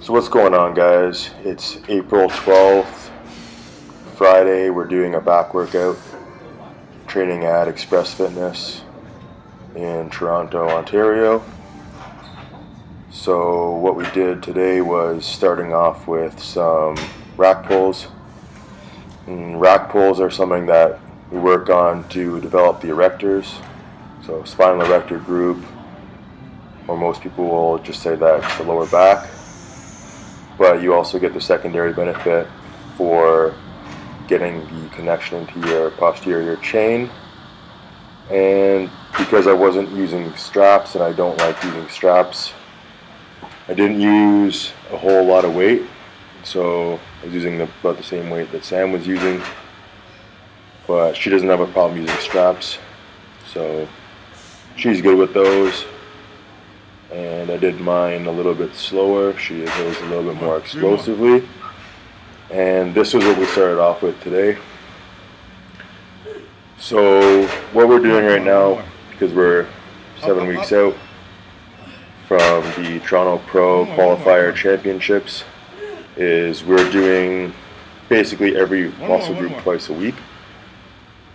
So what's going on, guys? It's April 12th, Friday. We're doing a back workout, training at Express Fitness in Toronto, Ontario. So what we did today was starting off with some rack pulls. And rack pulls are something that we work on to develop the erectors, so spinal erector group, or most people will just say that it's the lower back. But you also get the secondary benefit for getting the connection into your posterior chain. And because I wasn't using straps, and I don't like using straps, I didn't use a whole lot of weight. So I was using about the same weight that Sam was using, but she doesn't have a problem using straps, so she's good with those. And I did mine a little bit slower. She did hers a little bit more explosively. And this was what we started off with today. So what we're doing right now, because we're 7 weeks out from the Toronto Pro Qualifier Championships, is we're doing basically every muscle group twice a week.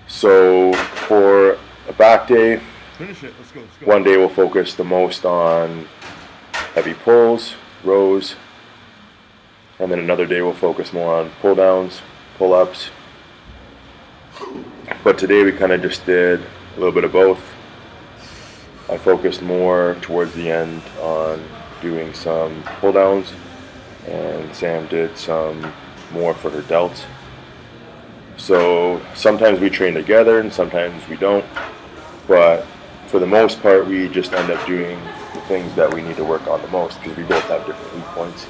So for a back day, Finish it. Let's go. one day we'll focus the most on heavy pulls, rows, and then another day we'll focus more on pull downs, pull ups. But today we kind of just did a little bit of both. I focused more towards the end on doing some pull downs, and Sam did some more for her delts. So sometimes we train together and sometimes we don't, but for the most part we just end up doing the things that we need to work on the most, because we both have different weak points.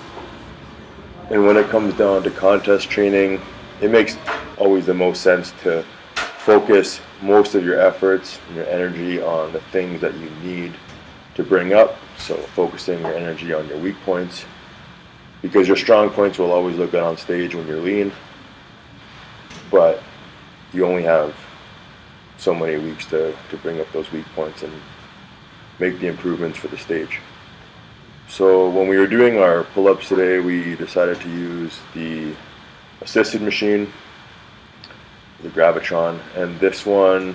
And when it comes down to contest training, it makes always the most sense to focus most of your efforts and your energy on the things that you need to bring up. So focusing your energy on your weak points, because your strong points will always look good on stage when you're lean, but you only have so many weeks to bring up those weak points and make the improvements for the stage. So when we were doing our pull-ups today, we decided to use the assisted machine, the Gravitron, and this one,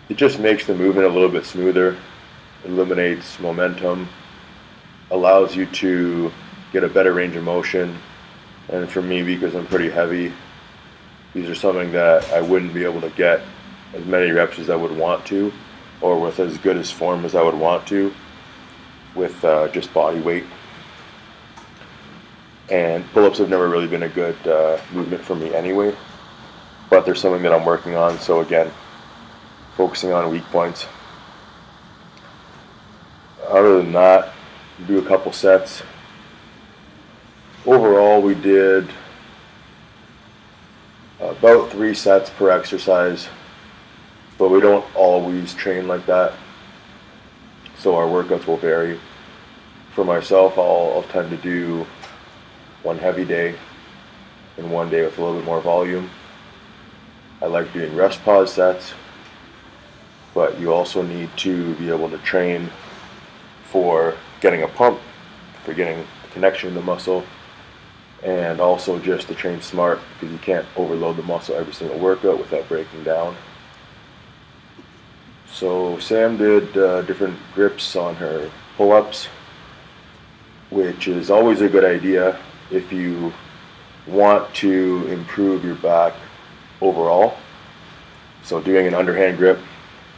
it just makes the movement a little bit smoother, eliminates momentum, allows you to get a better range of motion. And for me, because I'm pretty heavy, these are something that I wouldn't be able to get as many reps as I would want to, or with as good as form as I would want to, with just body weight. And pull-ups have never really been a good movement for me anyway, but there's something that I'm working on. So again, focusing on weak points. Other than that, do a couple sets. Overall, we did about 3 sets per exercise, but we don't always train like that, so our workouts will vary. For myself, I'll tend to do one heavy day and one day with a little bit more volume. I like doing rest pause sets, but you also need to be able to train for getting a pump, for getting a connection in the muscle, and also just to train smart, because you can't overload the muscle every single workout without breaking down. So Sam did different grips on her pull-ups, which is always a good idea if you want to improve your back overall. So doing an underhand grip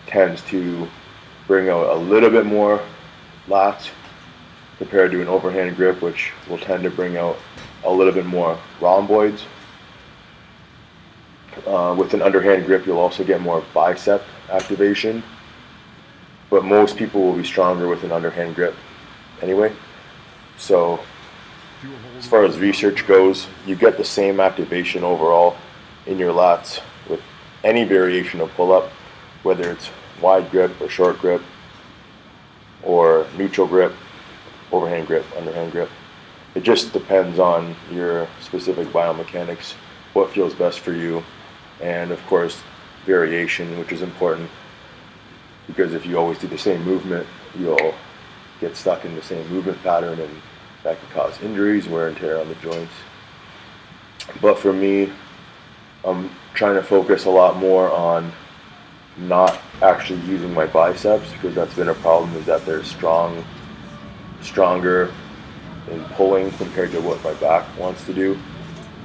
tends to bring out a little bit more lats compared to an overhand grip, which will tend to bring out a little bit more rhomboids. With an underhand grip, you'll also get more bicep activation, but most people will be stronger with an underhand grip anyway. So as far as research goes, you get the same activation overall in your lats with any variation of pull-up, whether it's wide grip or short grip, or neutral grip, overhand grip, underhand grip. It just depends on your specific biomechanics, what feels best for you, and of course variation, which is important, because if you always do the same movement, you'll get stuck in the same movement pattern, and that can cause injuries, wear and tear on the joints. But for me, I'm trying to focus a lot more on not actually using my biceps, because that's been a problem, is that they're stronger in pulling compared to what my back wants to do,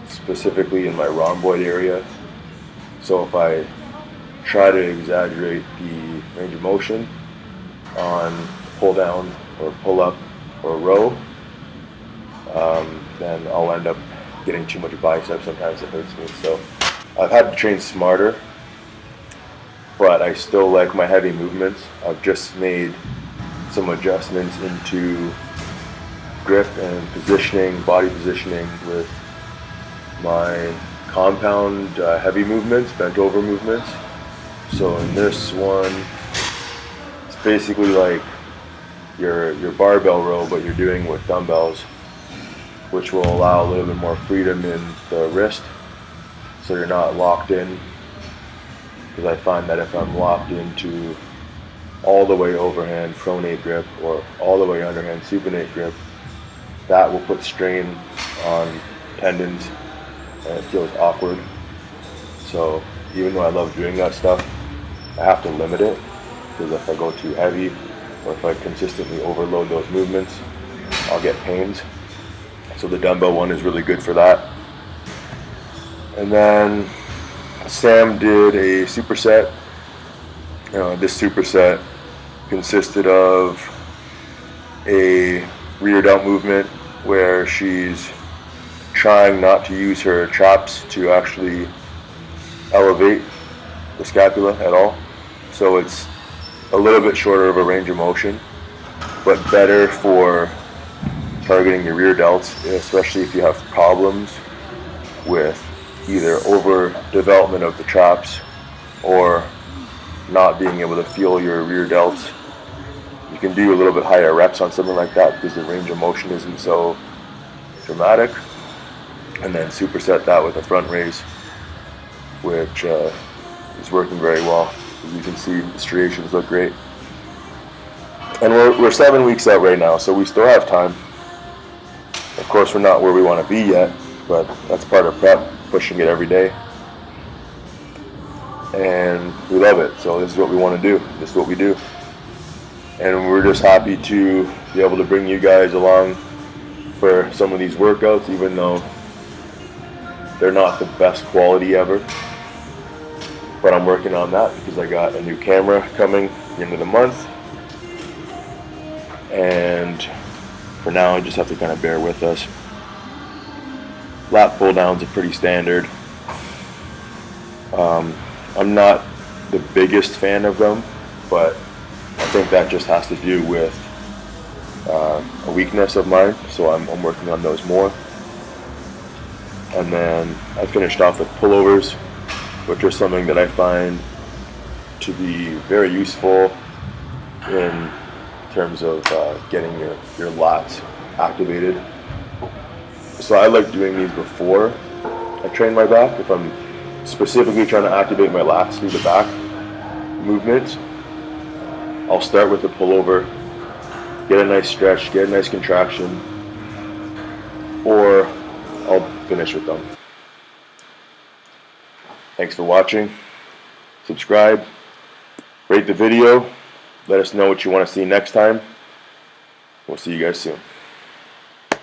specifically in my rhomboid area. So if I try to exaggerate the range of motion on pull down or pull up or row, then I'll end up getting too much bicep. Sometimes it hurts me. So I've had to train smarter, but I still like my heavy movements. I've just made some adjustments into grip and positioning, body positioning with my compound heavy movements, bent over movements. So in this one, it's basically like your barbell row, but you're doing with dumbbells, which will allow a little bit more freedom in the wrist, so you're not locked in. Because I find that if I'm locked into all the way overhand pronate grip or all the way underhand supinate grip, that will put strain on tendons and it feels awkward. So even though I love doing that stuff, I have to limit it, because if I go too heavy or if I consistently overload those movements, I'll get pains. So the dumbbell one is really good for that. And then Sam did a superset. This superset consisted of a rear delt movement where she's trying not to use her traps to actually elevate the scapula at all. So it's a little bit shorter of a range of motion, but better for targeting your rear delts, especially if you have problems with either overdevelopment of the traps or not being able to feel your rear delts. You can do a little bit higher reps on something like that because the range of motion isn't so dramatic. And then superset that with a front raise, which is working very well. As you can see, the striations look great. And we're 7 weeks out right now, so we still have time. Of course, we're not where we want to be yet, but that's part of prep, pushing it every day. And we love it, so this is what we want to do. This is what we do. And we're just happy to be able to bring you guys along for some of these workouts, even though they're not the best quality ever. But I'm working on that because I got a new camera coming at the end of the month. And for now, I just have to kind of bear with us. Lat pull downs are pretty standard. I'm not the biggest fan of them, but I think that just has to do with a weakness of mine, so I'm working on those more. And then I finished off with pullovers, which are something that I find to be very useful in terms of getting your lats activated. So I like doing these before I train my back. If I'm specifically trying to activate my lats through the back movements, I'll start with the pullover, get a nice stretch, get a nice contraction, or I'll finish with them. Thanks for watching. Subscribe, rate the video, let us know what you want to see next time. We'll see you guys soon.